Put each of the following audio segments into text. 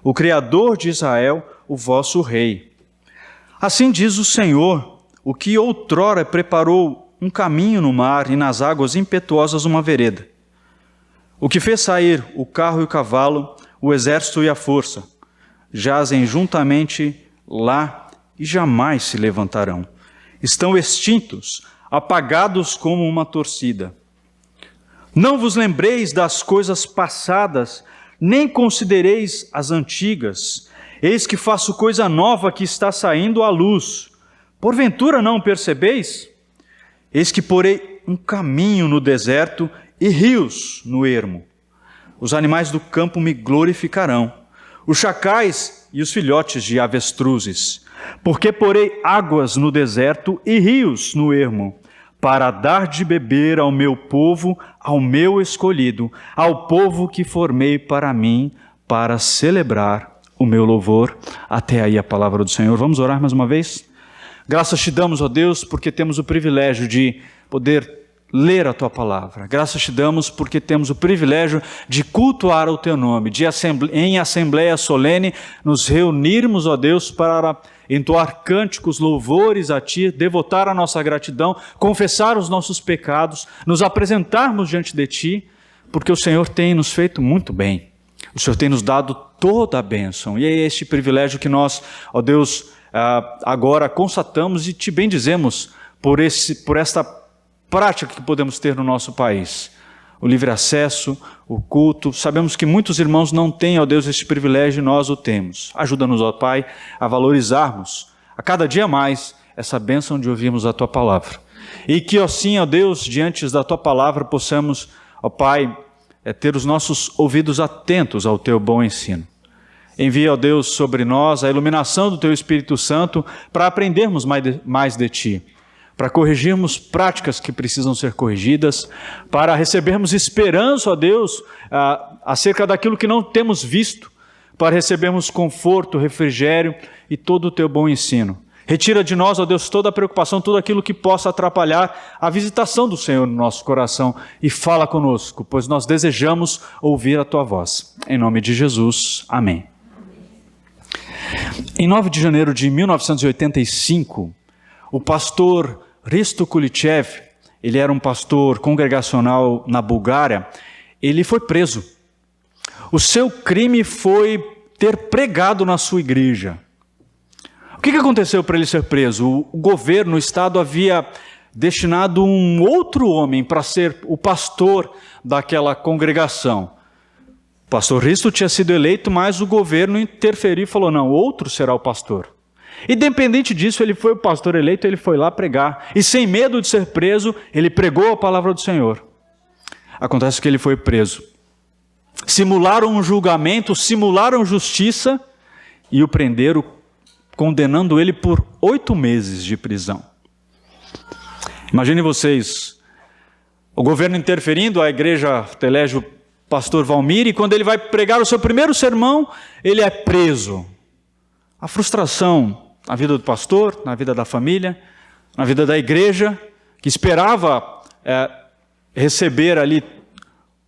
o Criador de Israel, o vosso Rei. Assim diz o Senhor, o que outrora preparou um caminho no mar e nas águas impetuosas uma vereda, o que fez sair o carro e o cavalo, o exército e a força, jazem juntamente lá e jamais se levantarão. Estão extintos, apagados como uma torcida. Não vos lembreis das coisas passadas, nem considereis as antigas. Eis que faço coisa nova que está saindo à luz. Porventura não percebeis? Eis que porei um caminho no deserto e rios no ermo. Os animais do campo me glorificarão, os chacais e os filhotes de avestruzes. Porque porei águas no deserto e rios no ermo, para dar de beber ao meu povo, ao meu escolhido, ao povo que formei para mim, para celebrar o meu louvor. Até aí a palavra do Senhor. Vamos orar mais uma vez? Graças te damos, ó Deus, porque temos o privilégio de poder ler a Tua palavra. Graças te damos porque temos o privilégio de cultuar o Teu nome, de em assembleia solene nos reunirmos, ó Deus, para entoar cânticos, louvores a Ti, devotar a nossa gratidão, confessar os nossos pecados, nos apresentarmos diante de Ti, porque o Senhor tem nos feito muito bem. O Senhor tem nos dado toda a bênção. E é este privilégio que nós, ó Deus, agora constatamos e Te bendizemos por esta prática que podemos ter no nosso país. O livre acesso, o culto. Sabemos que muitos irmãos não têm, ó Deus, este privilégio e nós o temos. Ajuda-nos, ó Pai, a valorizarmos a cada dia mais essa bênção de ouvirmos a Tua palavra. E que assim, ó Deus, diante da Tua palavra, possamos, ó Pai, ter os nossos ouvidos atentos ao Teu bom ensino. Envia, ó Deus, sobre nós a iluminação do Teu Espírito Santo para aprendermos mais de Ti, para corrigirmos práticas que precisam ser corrigidas, para recebermos esperança, ó Deus, acerca daquilo que não temos visto, para recebermos conforto, refrigério e todo o Teu bom ensino. Retira de nós, ó Deus, toda a preocupação, tudo aquilo que possa atrapalhar a visitação do Senhor no nosso coração e fala conosco, pois nós desejamos ouvir a Tua voz. Em nome de Jesus, amém. Em 9 de janeiro de 1985, o pastor Hristo Kulichev, ele era um pastor congregacional na Bulgária, ele foi preso. O seu crime foi ter pregado na sua igreja. O que aconteceu para ele ser preso? O governo, o Estado havia destinado um outro homem para ser o pastor daquela congregação. O pastor Hristo tinha sido eleito, mas o governo interferiu e falou, não, outro será o pastor. Independente disso, ele foi o pastor eleito, ele foi lá pregar. E sem medo de ser preso, ele pregou a palavra do Senhor. Acontece que ele foi preso. Simularam um julgamento, simularam justiça e o prenderam, condenando ele por 8 meses de prisão. Imaginem vocês, o governo interferindo, a igreja elege o pastor Valmir, e quando ele vai pregar o seu primeiro sermão, ele é preso. A frustração na vida do pastor, na vida da família, na vida da igreja, que esperava receber ali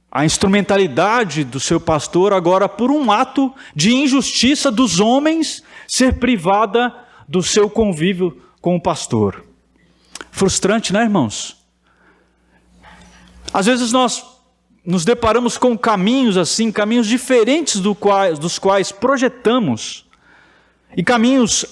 a instrumentalidade do seu pastor, agora por um ato de injustiça dos homens, ser privada do seu convívio com o pastor. Frustrante, né, irmãos? Às vezes nós nos deparamos com caminhos assim, caminhos diferentes dos quais projetamos, e caminhos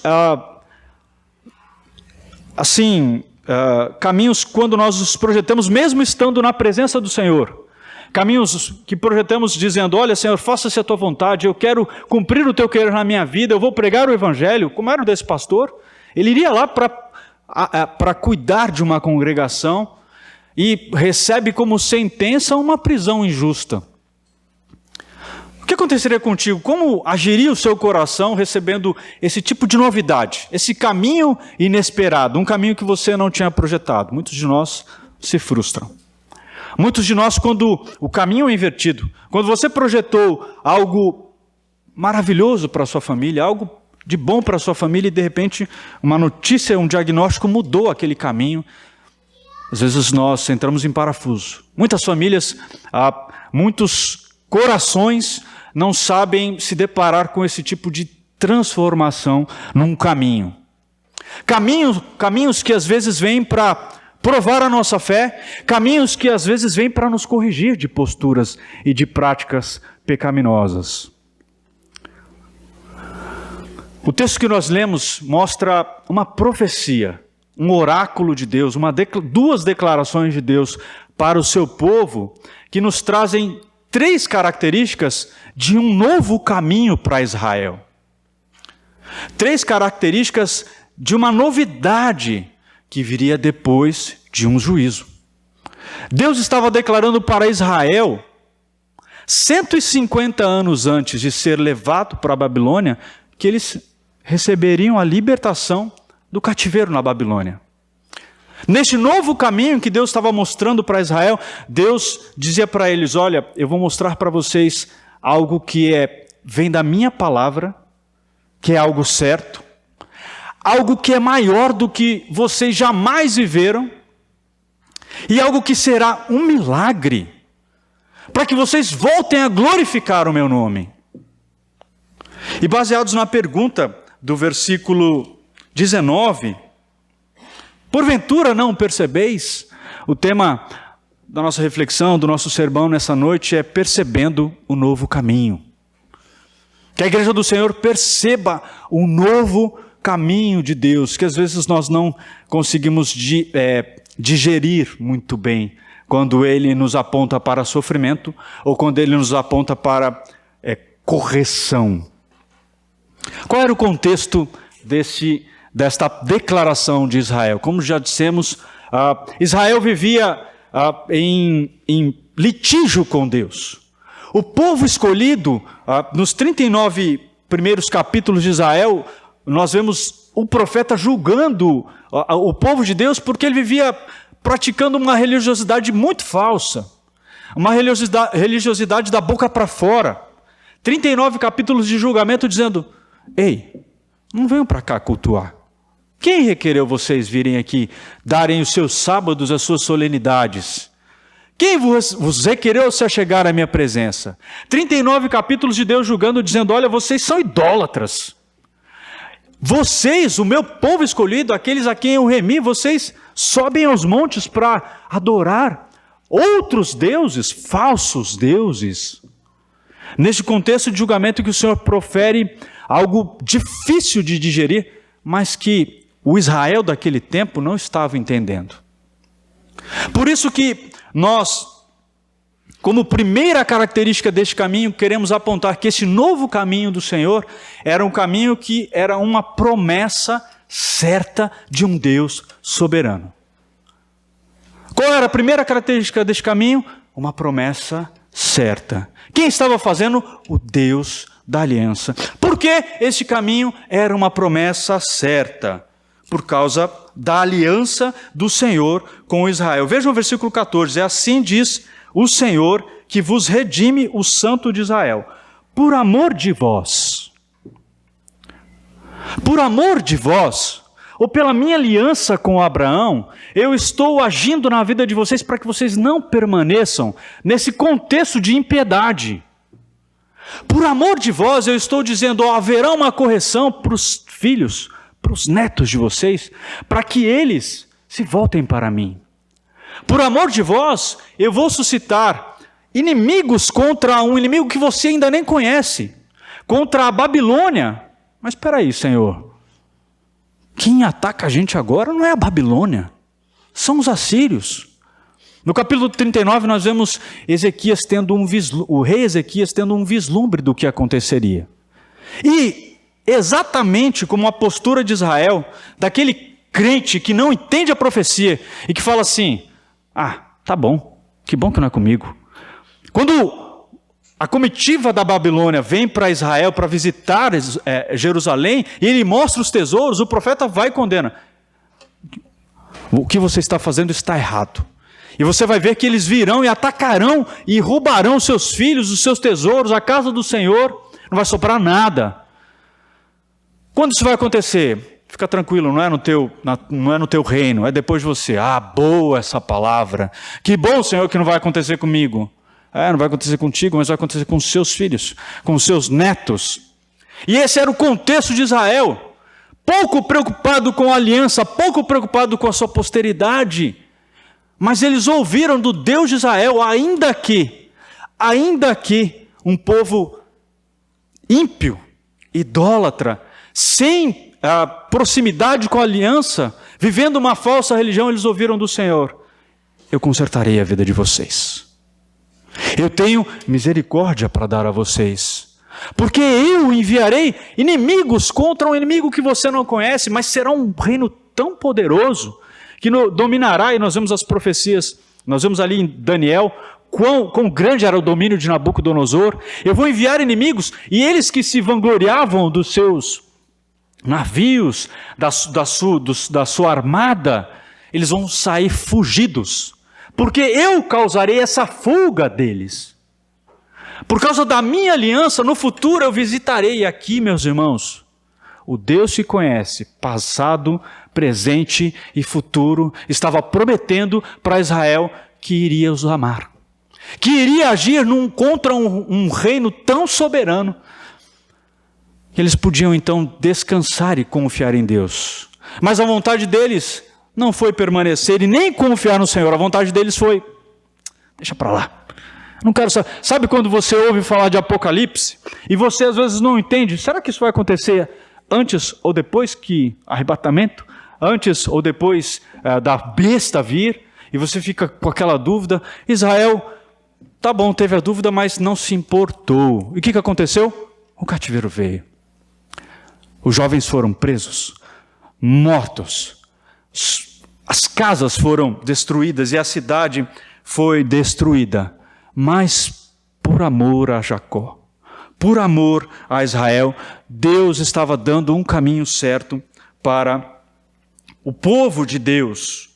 caminhos quando nós os projetamos mesmo estando na presença do Senhor. Caminhos que projetamos dizendo, olha Senhor, faça-se a Tua vontade, eu quero cumprir o Teu querer na minha vida, eu vou pregar o Evangelho, como era o desse pastor. Ele iria lá para cuidar de uma congregação e recebe como sentença uma prisão injusta. O que aconteceria contigo? Como agiria o seu coração recebendo esse tipo de novidade? Esse caminho inesperado, um caminho que você não tinha projetado. Muitos de nós se frustram. Muitos de nós, quando o caminho é invertido, quando você projetou algo maravilhoso para a sua família, algo de bom para a sua família, e de repente uma notícia, um diagnóstico mudou aquele caminho, às vezes nós entramos em parafuso. Muitas famílias, muitos corações não sabem se deparar com esse tipo de transformação num caminho. Caminhos que às vezes vêm para provar a nossa fé, caminhos que às vezes vêm para nos corrigir de posturas e de práticas pecaminosas. O texto que nós lemos mostra uma profecia, um oráculo de Deus, duas declarações de Deus para o seu povo, que nos trazem 3 características de um novo caminho para Israel. 3 características de uma novidade que viria depois de um juízo. Deus estava declarando para Israel, 150 anos antes de ser levado para a Babilônia, que eles receberiam a libertação do cativeiro na Babilônia. Neste novo caminho que Deus estava mostrando para Israel, Deus dizia para eles: olha, eu vou mostrar para vocês algo que vem da minha palavra, que é algo certo, algo que é maior do que vocês jamais viveram, e algo que será um milagre, para que vocês voltem a glorificar o meu nome. E baseados na pergunta do versículo 19, porventura não percebeis? O tema da nossa reflexão, do nosso sermão nessa noite é percebendo o novo caminho. Que a igreja do Senhor perceba o novo caminho de Deus, que às vezes nós não conseguimos digerir muito bem, quando Ele nos aponta para sofrimento, ou quando Ele nos aponta para correção. Qual era o contexto desta declaração de Israel? Como já dissemos, Israel vivia em litígio com Deus. O povo escolhido, nos 39 primeiros capítulos de Israel, nós vemos o profeta julgando o povo de Deus porque ele vivia praticando uma religiosidade muito falsa, uma religiosidade da boca para fora. 39 capítulos de julgamento dizendo: ei, não venham para cá cultuar. Quem requereu vocês virem aqui, darem os seus sábados, as suas solenidades? Quem vos requereu se achegar à minha presença? 39 capítulos de Deus julgando, dizendo: olha, vocês são idólatras. Vocês, o meu povo escolhido, aqueles a quem eu remi, vocês sobem aos montes para adorar outros deuses, falsos deuses. Neste contexto de julgamento que o Senhor profere algo difícil de digerir, mas que o Israel daquele tempo não estava entendendo. Por isso que nós, como primeira característica deste caminho, queremos apontar que esse novo caminho do Senhor era um caminho que era uma promessa certa de um Deus soberano. Qual era a primeira característica deste caminho? Uma promessa certa. Quem estava fazendo? O Deus da aliança. Por que esse caminho era uma promessa certa? Por causa da aliança do Senhor com Israel. Veja o versículo 14. Assim diz o Senhor que vos redime, o Santo de Israel. Por amor de vós. Por amor de vós, ou pela minha aliança com Abraão, eu estou agindo na vida de vocês para que vocês não permaneçam nesse contexto de impiedade. Por amor de vós, eu estou dizendo, haverá uma correção para os filhos, para os netos de vocês, para que eles se voltem para mim. Por amor de vós, eu vou suscitar inimigos contra um inimigo que você ainda nem conhece, contra a Babilônia. Mas espera aí, Senhor, quem ataca a gente agora não é a Babilônia, são os assírios. No capítulo 39 nós vemos Ezequias tendo o rei Ezequias tendo um vislumbre do que aconteceria. E exatamente como a postura de Israel, daquele crente que não entende a profecia e que fala assim, tá bom, que bom que não é comigo. Quando a comitiva da Babilônia vem para Israel para visitar Jerusalém e ele mostra os tesouros, o profeta vai e condena. O que você está fazendo está errado. E você vai ver que eles virão e atacarão e roubarão os seus filhos, os seus tesouros, a casa do Senhor, não vai sobrar nada. Quando isso vai acontecer? Fica tranquilo, não é no teu reino, é depois de você. Boa essa palavra. Que bom, Senhor, que não vai acontecer comigo. Não vai acontecer contigo, mas vai acontecer com os seus filhos, com os seus netos. E esse era o contexto de Israel. Pouco preocupado com a aliança, pouco preocupado com a sua posteridade. Mas eles ouviram do Deus de Israel, ainda que um povo ímpio, idólatra, sem a proximidade com a aliança, vivendo uma falsa religião, eles ouviram do Senhor: eu consertarei a vida de vocês. Eu tenho misericórdia para dar a vocês. Porque eu enviarei inimigos contra um inimigo que você não conhece, mas será um reino tão poderoso que dominará, e nós vemos as profecias, nós vemos ali em Daniel, quão grande era o domínio de Nabucodonosor. Eu vou enviar inimigos, e eles que se vangloriavam dos seus navios, da sua armada, eles vão sair fugidos, porque eu causarei essa fuga deles. Por causa da minha aliança, no futuro eu visitarei. E aqui, meus irmãos, o Deus que conhece passado, presente e futuro, estava prometendo para Israel que iria os amar, que iria agir contra um reino tão soberano, que eles podiam então descansar e confiar em Deus. Mas a vontade deles não foi permanecer e nem confiar no Senhor. A vontade deles foi: deixa para lá. Não quero saber. Sabe quando você ouve falar de Apocalipse e você às vezes não entende? Será que isso vai acontecer antes ou depois que arrebatamento? Antes ou depois da besta vir? E você fica com aquela dúvida. Israel, tá bom, teve a dúvida, mas não se importou. E o que aconteceu? O cativeiro veio. Os jovens foram presos, mortos. As casas foram destruídas e a cidade foi destruída. Mas por amor a Jacó, por amor a Israel, Deus estava dando um caminho certo para o povo de Deus.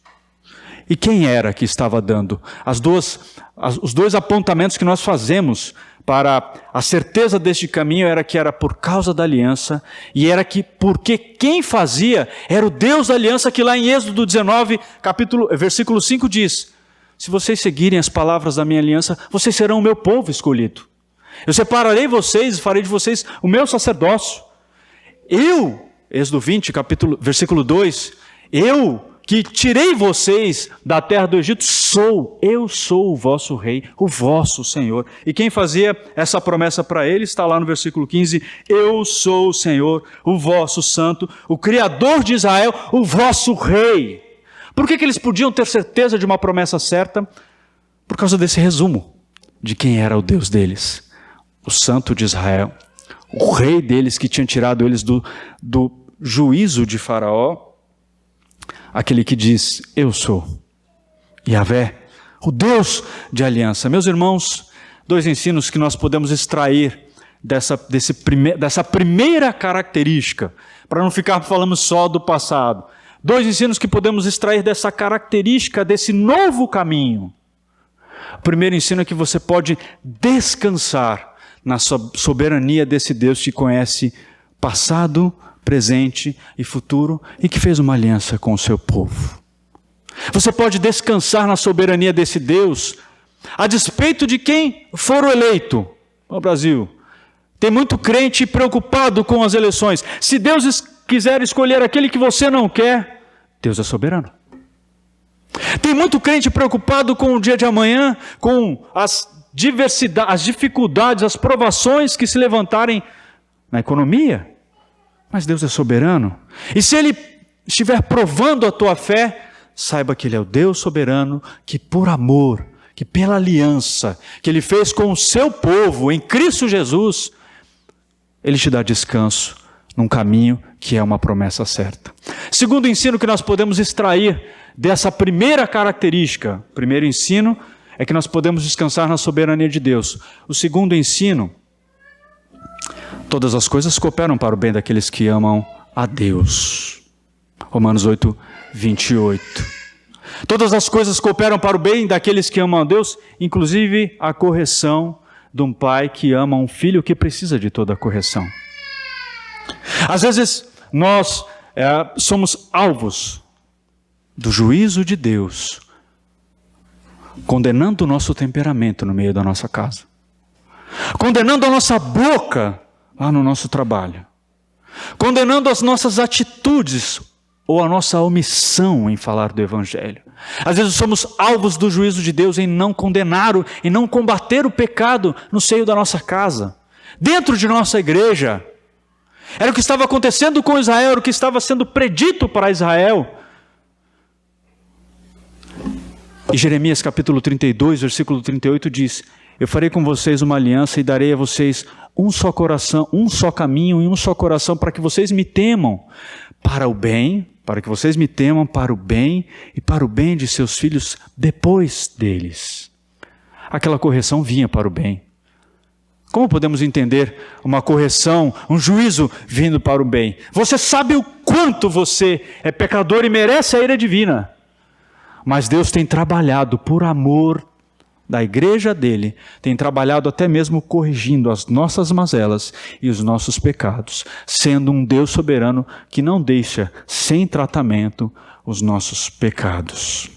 E quem era que estava dando? Os dois apontamentos que nós fazemos para a certeza deste caminho era que era por causa da aliança, e era que porque quem fazia era o Deus da aliança, que lá em Êxodo 19, versículo 5 diz: se vocês seguirem as palavras da minha aliança, vocês serão o meu povo escolhido. Eu separarei vocês e farei de vocês o meu sacerdócio. Eu, Êxodo 20, versículo 2, eu que tirei vocês da terra do Egito, eu sou o vosso rei, o vosso Senhor. E quem fazia essa promessa para ele está lá no versículo 15: eu sou o Senhor, o vosso santo, o Criador de Israel, o vosso rei. Por que eles podiam ter certeza de uma promessa certa? Por causa desse resumo de quem era o Deus deles, o Santo de Israel, o rei deles que tinha tirado eles do juízo de Faraó, aquele que diz: eu sou Yahvé, o Deus de aliança. Meus irmãos, dois ensinos que nós podemos extrair dessa primeira característica, para não ficar falando só do passado. Dois ensinos que podemos extrair dessa característica, desse novo caminho. O primeiro ensino é que você pode descansar na soberania desse Deus que conhece passado, presente e futuro, e que fez uma aliança com o seu povo. Você pode descansar na soberania desse Deus, a despeito de quem for o eleito. No Brasil, tem muito crente preocupado com as eleições. Se Deus quiser escolher aquele que você não quer, Deus é soberano. Tem muito crente preocupado com o dia de amanhã, com as dificuldades, as provações que se levantarem na economia. Mas Deus é soberano. E se Ele estiver provando a tua fé, saiba que Ele é o Deus soberano, que por amor, que pela aliança que Ele fez com o seu povo em Cristo Jesus, Ele te dá descanso num caminho que é uma promessa certa. Segundo ensino que nós podemos extrair dessa primeira característica, o primeiro ensino é que nós podemos descansar na soberania de Deus. O segundo ensino: todas as coisas cooperam para o bem daqueles que amam a Deus. Romanos 8, 28. Todas as coisas cooperam para o bem daqueles que amam a Deus, inclusive a correção de um pai que ama um filho que precisa de toda a correção. Às vezes nós somos alvos do juízo de Deus condenando o nosso temperamento no meio da nossa casa, condenando a nossa boca lá no nosso trabalho, condenando as nossas atitudes ou a nossa omissão em falar do Evangelho. Às vezes somos alvos do juízo de Deus em não condenar, em não combater o pecado no seio da nossa casa, dentro de nossa igreja. Era o que estava acontecendo com Israel, era o que estava sendo predito para Israel. E Jeremias capítulo 32, versículo 38 diz: eu farei com vocês uma aliança e darei a vocês um só coração, um só caminho e um só coração, para que vocês me temam para o bem, para que vocês me temam para o bem e para o bem de seus filhos depois deles. Aquela correção vinha para o bem. Como podemos entender uma correção, um juízo vindo para o bem? Você sabe o quanto você é pecador e merece a ira divina. Mas Deus tem trabalhado por amor da igreja dele, tem trabalhado até mesmo corrigindo as nossas mazelas e os nossos pecados, sendo um Deus soberano que não deixa sem tratamento os nossos pecados.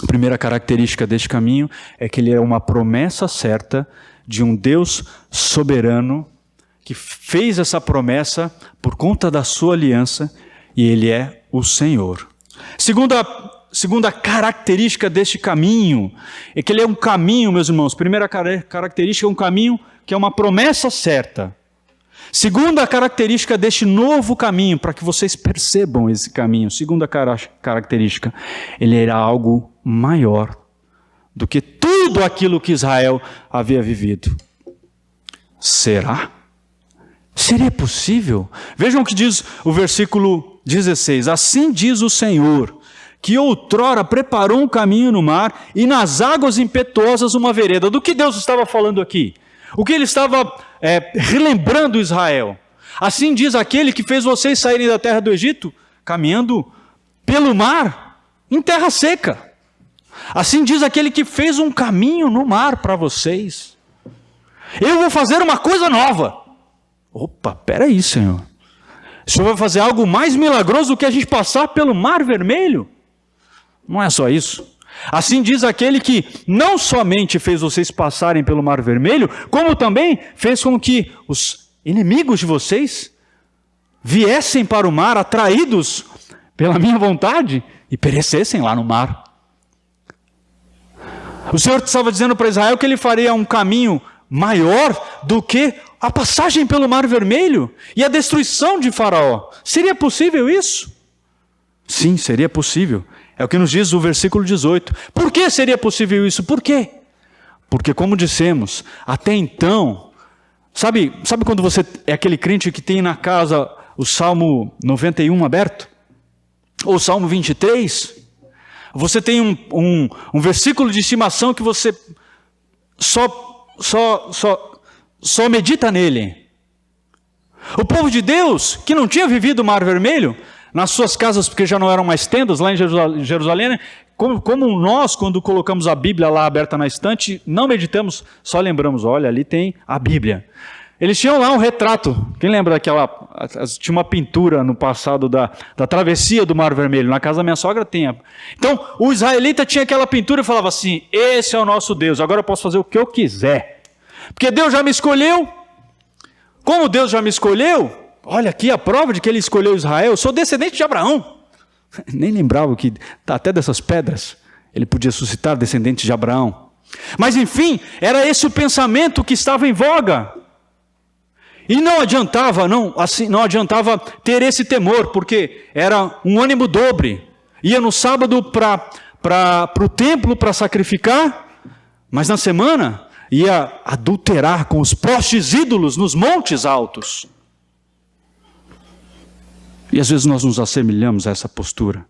A primeira característica deste caminho é que ele é uma promessa certa de um Deus soberano que fez essa promessa por conta da sua aliança, e ele é o Senhor. Segunda característica deste caminho é que ele é um caminho, meus irmãos. Primeira característica é um caminho que é uma promessa certa. Segunda característica deste novo caminho, para que vocês percebam esse caminho. Segunda característica, ele era algo maior do que tudo aquilo que Israel havia vivido. Será? Seria possível? Vejam o que diz o versículo 16. Assim diz o Senhor, que outrora preparou um caminho no mar e nas águas impetuosas uma vereda. Do que Deus estava falando aqui? O que ele estava relembrando Israel? Assim diz aquele que fez vocês saírem da terra do Egito, caminhando pelo mar, em terra seca. Assim diz aquele que fez um caminho no mar para vocês. Eu vou fazer uma coisa nova. Opa, peraí, Senhor. O Senhor vai fazer algo mais milagroso do que a gente passar pelo mar vermelho? Não é só isso. Assim diz aquele que não somente fez vocês passarem pelo mar vermelho, como também fez com que os inimigos de vocês viessem para o mar atraídos pela minha vontade e perecessem lá no mar. O Senhor estava dizendo para Israel que ele faria um caminho maior do que a passagem pelo mar vermelho e a destruição de Faraó. Seria possível isso? Sim, seria possível. É o que nos diz o versículo 18. Por que seria possível isso? Por quê? Porque, como dissemos, até então, sabe quando você é aquele crente que tem na casa o Salmo 91 aberto? Ou o Salmo 23? Você tem um versículo de estimação que você só medita nele. O povo de Deus, que não tinha vivido o Mar Vermelho, nas suas casas, porque já não eram mais tendas lá em Jerusalém, como nós, quando colocamos a Bíblia lá aberta na estante, não meditamos, só lembramos, olha, ali tem a Bíblia. Eles tinham lá um retrato. Quem lembra daquela... Tinha uma pintura no passado da travessia do Mar Vermelho. Na casa da minha sogra tem. Então, o israelita tinha aquela pintura e falava assim, esse é o nosso Deus, agora eu posso fazer o que eu quiser. Porque Deus já me escolheu. Como Deus já me escolheu, olha aqui a prova de que ele escolheu Israel. Eu sou descendente de Abraão. Nem lembrava que até dessas pedras ele podia suscitar descendentes de Abraão. Mas enfim, era esse o pensamento que estava em voga. E não adiantava ter esse temor, porque era um ânimo dobre. Ia no sábado para o templo para sacrificar, mas na semana ia adulterar com os postes ídolos nos montes altos. E às vezes nós nos assemelhamos a essa postura.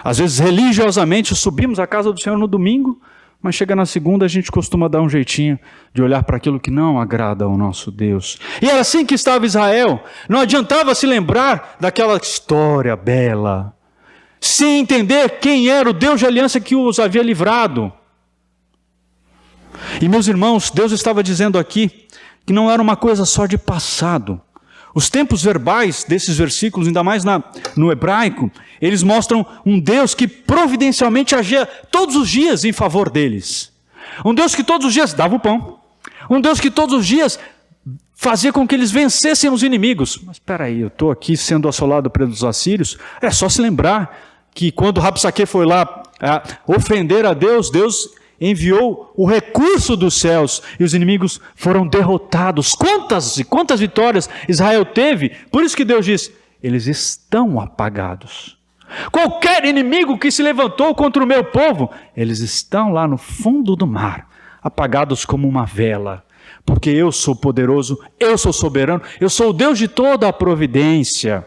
Às vezes religiosamente subimos à casa do Senhor no domingo, mas chega na segunda a gente costuma dar um jeitinho de olhar para aquilo que não agrada ao nosso Deus. E era assim que estava Israel. Não adiantava se lembrar daquela história bela, sem entender quem era o Deus de aliança que os havia livrado. E meus irmãos, Deus estava dizendo aqui que não era uma coisa só de passado. Os tempos verbais desses versículos, ainda mais no hebraico, eles mostram um Deus que providencialmente agia todos os dias em favor deles. Um Deus que todos os dias dava o pão. Um Deus que todos os dias fazia com que eles vencessem os inimigos. Mas espera aí, eu estou aqui sendo assolado pelos assírios. É só se lembrar que quando Rabsaque foi lá ofender a Deus, Deus enviou o recurso dos céus e os inimigos foram derrotados. Quantas e quantas vitórias Israel teve? Por isso que Deus diz, eles estão apagados. Qualquer inimigo que se levantou contra o meu povo, eles estão lá no fundo do mar, apagados como uma vela. Porque eu sou poderoso, eu sou soberano, eu sou o Deus de toda a providência.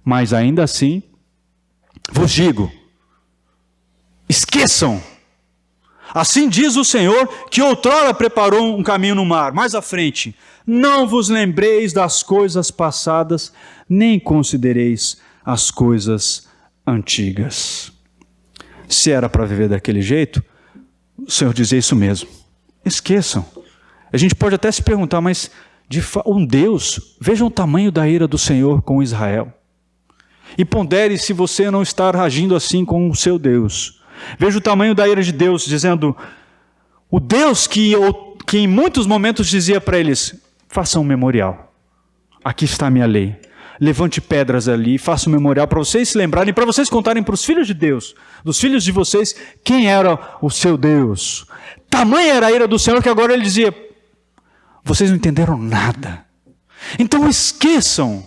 Mas ainda assim, vos digo, esqueçam. Assim diz o Senhor, que outrora preparou um caminho no mar. Mais à frente, não vos lembreis das coisas passadas, nem considereis as coisas antigas. Se era para viver daquele jeito, o Senhor dizia isso mesmo. Esqueçam. A gente pode até se perguntar, mas um Deus, vejam o tamanho da ira do Senhor com Israel. E pondere se você não está agindo assim com o seu Deus. Veja o tamanho da ira de Deus, dizendo, o Deus que em muitos momentos dizia para eles, façam um memorial, aqui está a minha lei, levante pedras ali, faça um memorial para vocês se lembrarem, para vocês contarem para os filhos de Deus, dos filhos de vocês, quem era o seu Deus. Tamanha era a ira do Senhor que agora ele dizia, vocês não entenderam nada, então esqueçam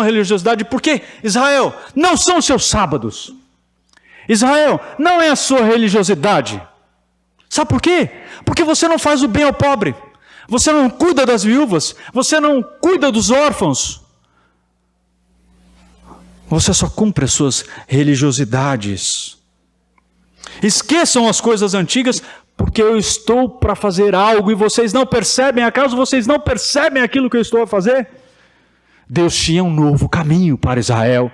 a religiosidade, porque Israel, não são os seus sábados, Israel, não é a sua religiosidade. Sabe por quê? Porque você não faz o bem ao pobre. Você não cuida das viúvas. Você não cuida dos órfãos. Você só cumpre as suas religiosidades. Esqueçam as coisas antigas, porque eu estou para fazer algo e vocês não percebem. Acaso vocês não percebem aquilo que eu estou a fazer? Deus tinha um novo caminho para Israel.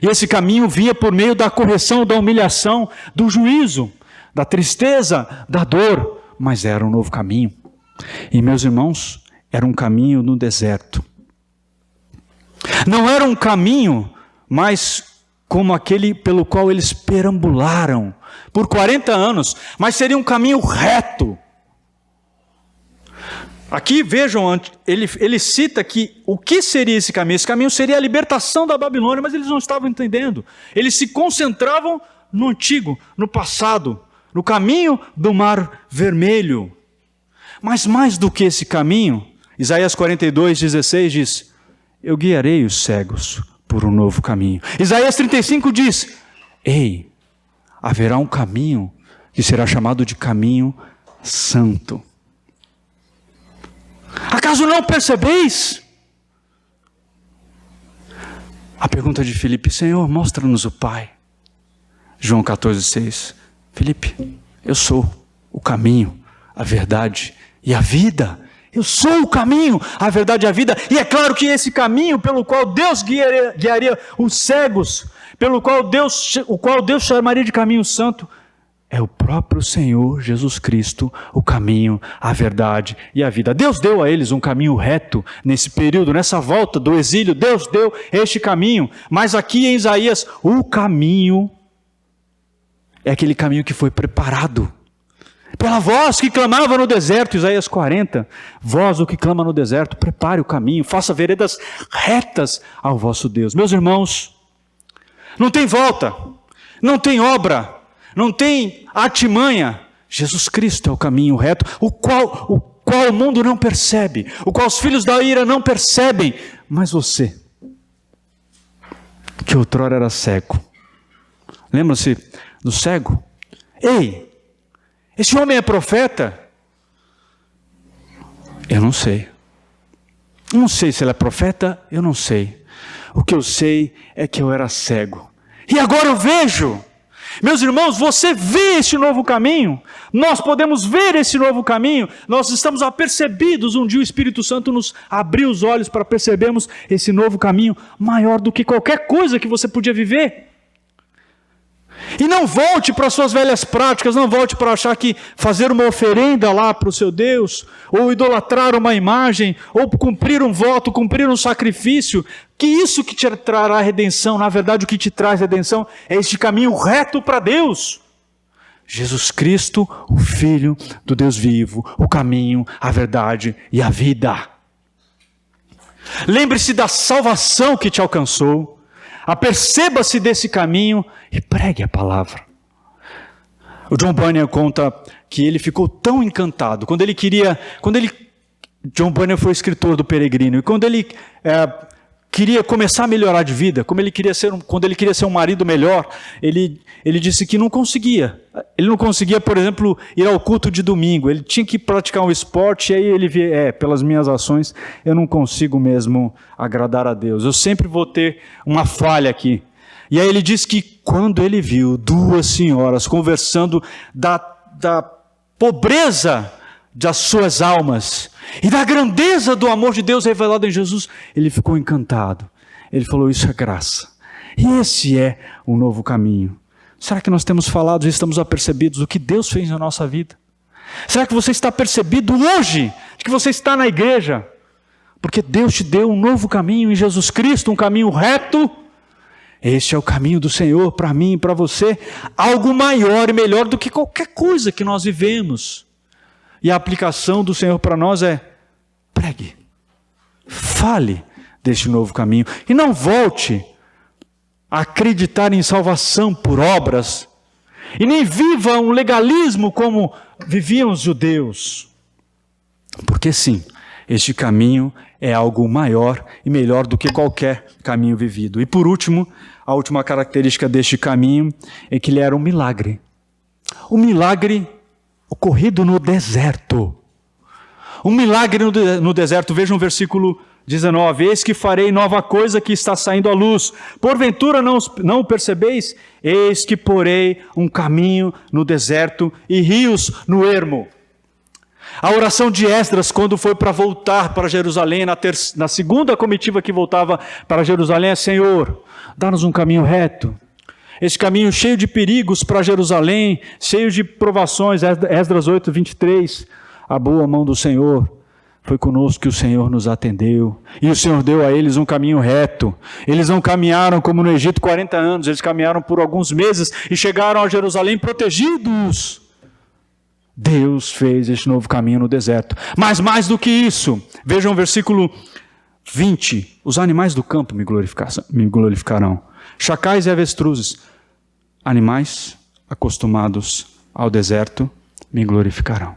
E esse caminho vinha por meio da correção, da humilhação, do juízo, da tristeza, da dor, mas era um novo caminho. E meus irmãos, era um caminho no deserto. Não era um caminho mais como aquele pelo qual eles perambularam por 40 anos, mas seria um caminho reto. Aqui vejam, ele cita que o que seria esse caminho? Esse caminho seria a libertação da Babilônia, mas eles não estavam entendendo. Eles se concentravam no antigo, no passado, no caminho do Mar Vermelho. Mas mais do que esse caminho, Isaías 42:16 diz, eu guiarei os cegos por um novo caminho. Isaías 35 diz, ei, haverá um caminho que será chamado de caminho santo. Acaso não percebeis? A pergunta de Filipe, Senhor, mostra-nos o Pai. João 14:6. Filipe, eu sou o caminho, a verdade e a vida. Eu sou o caminho, a verdade e a vida. E é claro que esse caminho pelo qual Deus guiaria os cegos, o qual Deus chamaria de caminho santo, é o próprio Senhor Jesus Cristo, o caminho, a verdade e a vida. Deus deu a eles um caminho reto nesse período, nessa volta do exílio. Deus deu este caminho. Mas aqui em Isaías, o caminho é aquele caminho que foi preparado pela voz que clamava no deserto. Isaías 40. Voz o que clama no deserto, prepare o caminho, faça veredas retas ao vosso Deus. Meus irmãos, não tem volta, não tem obra, não tem artimanha. Jesus Cristo é o caminho reto, o qual o mundo não percebe, o qual os filhos da ira não percebem. Mas você, que outrora era cego, lembra-se do cego? Ei, esse homem é profeta? Eu não sei. Não sei se ele é profeta, eu não sei. O que eu sei é que eu era cego. E agora eu vejo. Meus irmãos, você vê esse novo caminho? Nós podemos ver esse novo caminho? Nós estamos apercebidos. Um dia o Espírito Santo nos abriu os olhos para percebermos esse novo caminho maior do que qualquer coisa que você podia viver. E não volte para suas velhas práticas, não volte para achar que fazer uma oferenda lá para o seu Deus, ou idolatrar uma imagem, ou cumprir um voto, cumprir um sacrifício, que isso que te trará redenção. Na verdade, o que te traz redenção é este caminho reto para Deus. Jesus Cristo, o Filho do Deus vivo, o caminho, a verdade e a vida. Lembre-se da salvação que te alcançou, aperceba-se desse caminho e pregue a palavra. O John Bunyan conta que ele ficou tão encantado, John Bunyan foi escritor do Peregrino, e quando ele queria começar a melhorar de vida, quando ele queria ser um marido melhor, ele disse que não conseguia. Ele não conseguia, por exemplo, ir ao culto de domingo. Ele tinha que praticar um esporte, e aí ele via, pelas minhas ações, eu não consigo mesmo agradar a Deus. Eu sempre vou ter uma falha aqui. E aí ele diz que quando ele viu duas senhoras conversando da pobreza das suas almas e da grandeza do amor de Deus revelado em Jesus, ele ficou encantado. Ele falou, isso é graça. E esse é o novo caminho. Será que nós temos falado e estamos apercebidos do que Deus fez na nossa vida? Será que você está percebido hoje de que você está na igreja? Porque Deus te deu um novo caminho em Jesus Cristo, um caminho reto. Este é o caminho do Senhor para mim e para você, algo maior e melhor do que qualquer coisa que nós vivemos. E a aplicação do Senhor para nós é: pregue, fale deste novo caminho e não volte a acreditar em salvação por obras e nem viva um legalismo como viviam os judeus. Porque sim, este caminho é algo maior e melhor do que qualquer caminho vivido. E por último, a última característica deste caminho é que ele era um milagre. Um milagre ocorrido no deserto. Um milagre no deserto. Veja um versículo 19. Eis que farei nova coisa que está saindo à luz. Porventura não o percebeis? Eis que porei um caminho no deserto e rios no ermo. A oração de Esdras, quando foi para voltar para Jerusalém, na segunda comitiva que voltava para Jerusalém, é: Senhor, dá-nos um caminho reto. Esse caminho cheio de perigos para Jerusalém, cheio de provações. Esdras 8, 23. A boa mão do Senhor foi conosco, que o Senhor nos atendeu. E o Senhor deu a eles um caminho reto. Eles não caminharam como no Egito 40 anos, eles caminharam por alguns meses e chegaram a Jerusalém protegidos. Deus fez este novo caminho no deserto. Mas mais do que isso, vejam o versículo 20. Os animais do campo me glorificarão. Chacais e avestruzes, animais acostumados ao deserto, me glorificarão.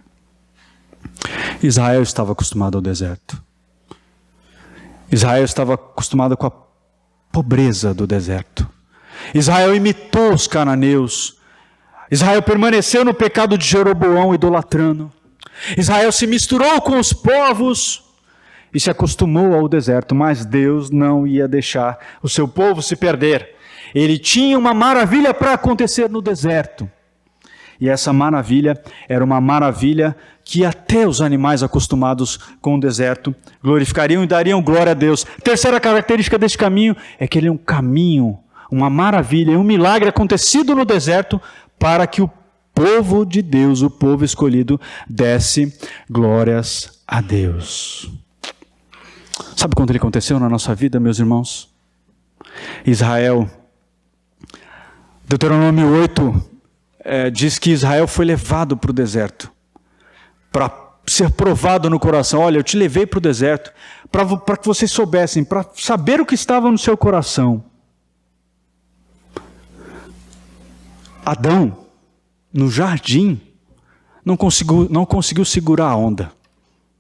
Israel estava acostumado ao deserto. Israel estava acostumado com a pobreza do deserto. Israel imitou os cananeus. Israel permaneceu no pecado de Jeroboão, idolatrando. Israel se misturou com os povos e se acostumou ao deserto, mas Deus não ia deixar o seu povo se perder. Ele tinha uma maravilha para acontecer no deserto. E essa maravilha era uma maravilha que até os animais acostumados com o deserto glorificariam e dariam glória a Deus. Terceira característica deste caminho é que ele é um caminho, uma maravilha, um milagre acontecido no deserto para que o povo de Deus, o povo escolhido, desse glórias a Deus. Sabe quando ele aconteceu na nossa vida, meus irmãos? Israel, Deuteronômio 8, diz que Israel foi levado para o deserto, para ser provado no coração. Olha, eu te levei para o deserto, para que vocês soubessem, para saber o que estava no seu coração. Adão, no jardim, não conseguiu segurar a onda.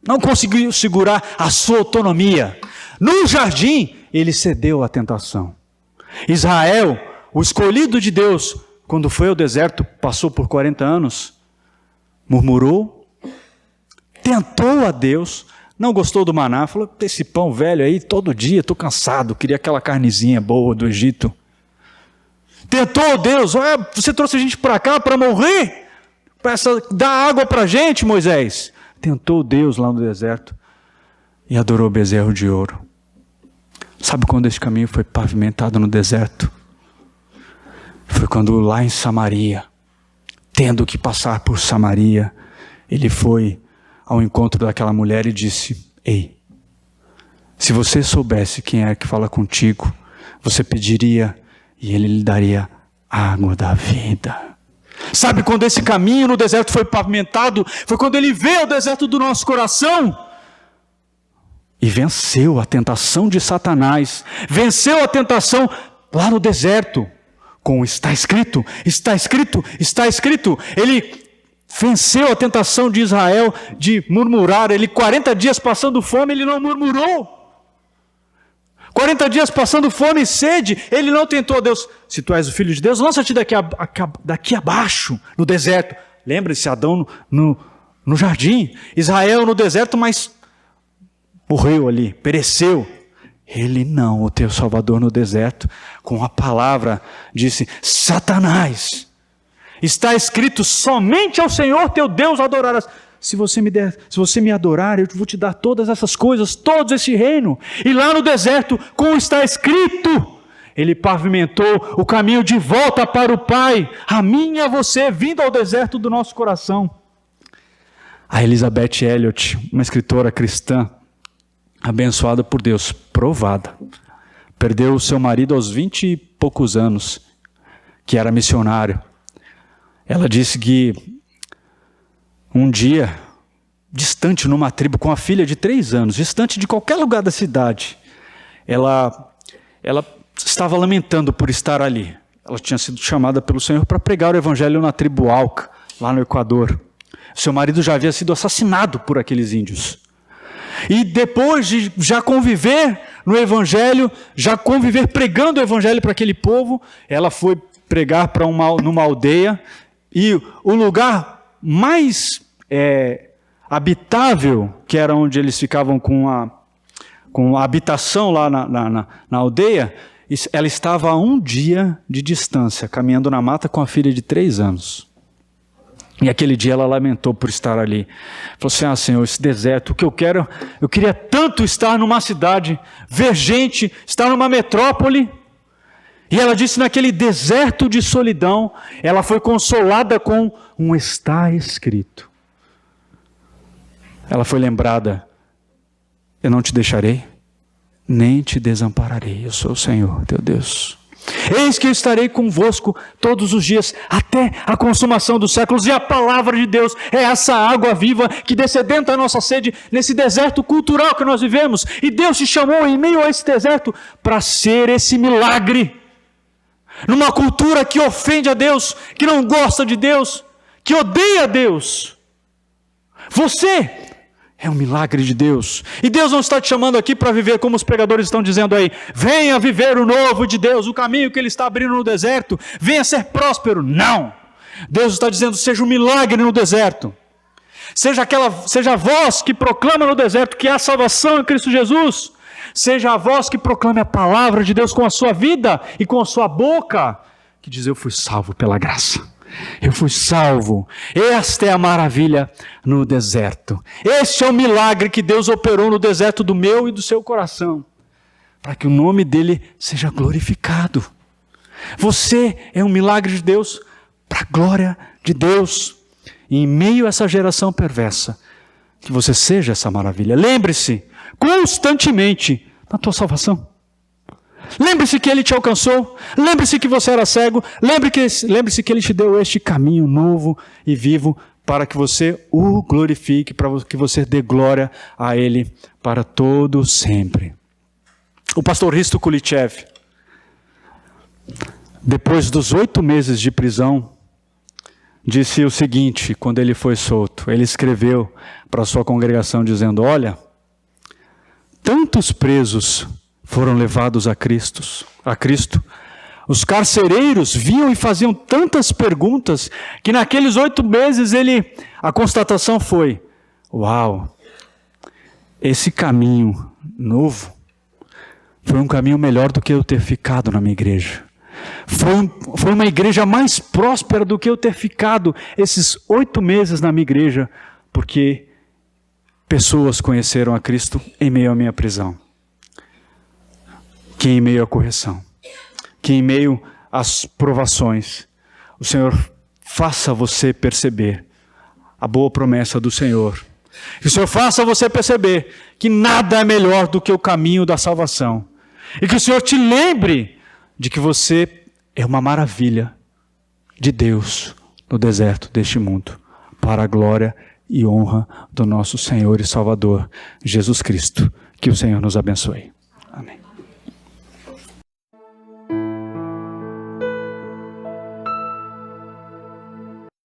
Não conseguiu segurar a sua autonomia. No jardim, ele cedeu à tentação. Israel, o escolhido de Deus, quando foi ao deserto, passou por 40 anos, murmurou, tentou a Deus, não gostou do maná, falou: esse pão velho aí, todo dia, estou cansado, queria aquela carnezinha boa do Egito. Tentou Deus: você trouxe a gente para cá para morrer? Dá água para a gente, Moisés. Tentou Deus lá no deserto e adorou o bezerro de ouro. Sabe quando esse caminho foi pavimentado no deserto? foi quando lá em Samaria, tendo que passar por Samaria, ele foi ao encontro daquela mulher e disse: ei, se você soubesse quem é que fala contigo, você pediria e ele lhe daria água da vida. Sabe quando esse caminho no deserto foi pavimentado? Foi quando ele veio ao deserto do nosso coração e venceu a tentação de Satanás, venceu a tentação lá no deserto, com está escrito, está escrito, está escrito. Ele venceu a tentação de Israel de murmurar. Ele 40 dias passando fome, ele não murmurou. 40 dias passando fome e sede, ele não tentou: Deus, se tu és o Filho de Deus, lança-te daqui abaixo, no deserto. Lembre-se, Adão no jardim, Israel no deserto, mas morreu ali, pereceu. Ele não, o teu Salvador no deserto, com a palavra, disse: Satanás, está escrito, somente ao Senhor teu Deus adorarás. Se você me adorar, eu vou te dar todas essas coisas, todo esse reino. E lá no deserto, como está escrito, ele pavimentou o caminho de volta para o Pai, a mim e a você, vindo ao deserto do nosso coração. A Elizabeth Elliot, uma escritora cristã, abençoada por Deus, provada, perdeu o seu marido aos 20 e poucos anos, que era missionário. Ela disse que um dia, distante numa tribo, com a filha de 3 anos, distante de qualquer lugar da cidade, ela estava lamentando por estar ali. Ela tinha sido chamada pelo Senhor para pregar o evangelho na tribo Auca, lá no Equador. Seu marido já havia sido assassinado por aqueles índios. E depois de já conviver no evangelho, já conviver pregando o evangelho para aquele povo, ela foi pregar numa aldeia, e o lugar mais habitável, que era onde eles ficavam com a habitação lá na aldeia, ela estava a 1 dia de distância, caminhando na mata com a filha de 3 anos. E aquele dia ela lamentou por estar ali. Falou assim: Senhor, esse deserto, o que eu queria tanto estar numa cidade, ver gente, estar numa metrópole. E ela disse: naquele deserto de solidão, ela foi consolada com um está escrito. Ela foi lembrada: eu não te deixarei, nem te desampararei, eu sou o Senhor, teu Deus. Eis que eu estarei convosco todos os dias, até a consumação dos séculos. E a palavra de Deus é essa água viva que descedenta a nossa sede nesse deserto cultural que nós vivemos. E Deus te chamou em meio a esse deserto para ser esse milagre. Numa cultura que ofende a Deus, que não gosta de Deus, que odeia a Deus. Você é um milagre de Deus. E Deus não está te chamando aqui para viver como os pregadores estão dizendo aí: venha viver o novo de Deus, o caminho que Ele está abrindo no deserto, venha ser próspero. Não! Deus está dizendo: seja um milagre no deserto. Seja a voz que proclama no deserto que há salvação em Cristo Jesus. Seja a voz que proclame a palavra de Deus com a sua vida e com a sua boca, que diz: eu fui salvo pela graça. Eu fui salvo. Esta é a maravilha no deserto. Este é o milagre que Deus operou no deserto do meu e do seu coração, para que o nome dele seja glorificado. Você é um milagre de Deus, para a glória de Deus. E em meio a essa geração perversa, que você seja essa maravilha. Lembre-se constantemente da tua salvação. Lembre-se que Ele te alcançou. Lembre-se que você era cego. Lembre-se que Ele te deu este caminho novo e vivo para que você o glorifique, para que você dê glória a Ele para todo sempre. O pastor Risto Kulichev, depois dos 8 meses de prisão, disse o seguinte, quando ele foi solto. Ele escreveu para a sua congregação dizendo: olha, tantos presos foram levados a Cristo. Os carcereiros vinham e faziam tantas perguntas que naqueles 8 meses a constatação foi: uau, esse caminho novo foi um caminho melhor do que eu ter ficado na minha igreja. Foi uma igreja mais próspera do que eu ter ficado esses 8 meses na minha igreja, porque pessoas conheceram a Cristo em meio à minha prisão, que em meio à correção, que em meio as provações, o Senhor faça você perceber a boa promessa do Senhor. Que o Senhor faça você perceber que nada é melhor do que o caminho da salvação. E que o Senhor te lembre de que você é uma maravilha de Deus no deserto deste mundo, para a glória e honra do nosso Senhor e Salvador, Jesus Cristo. Que o Senhor nos abençoe.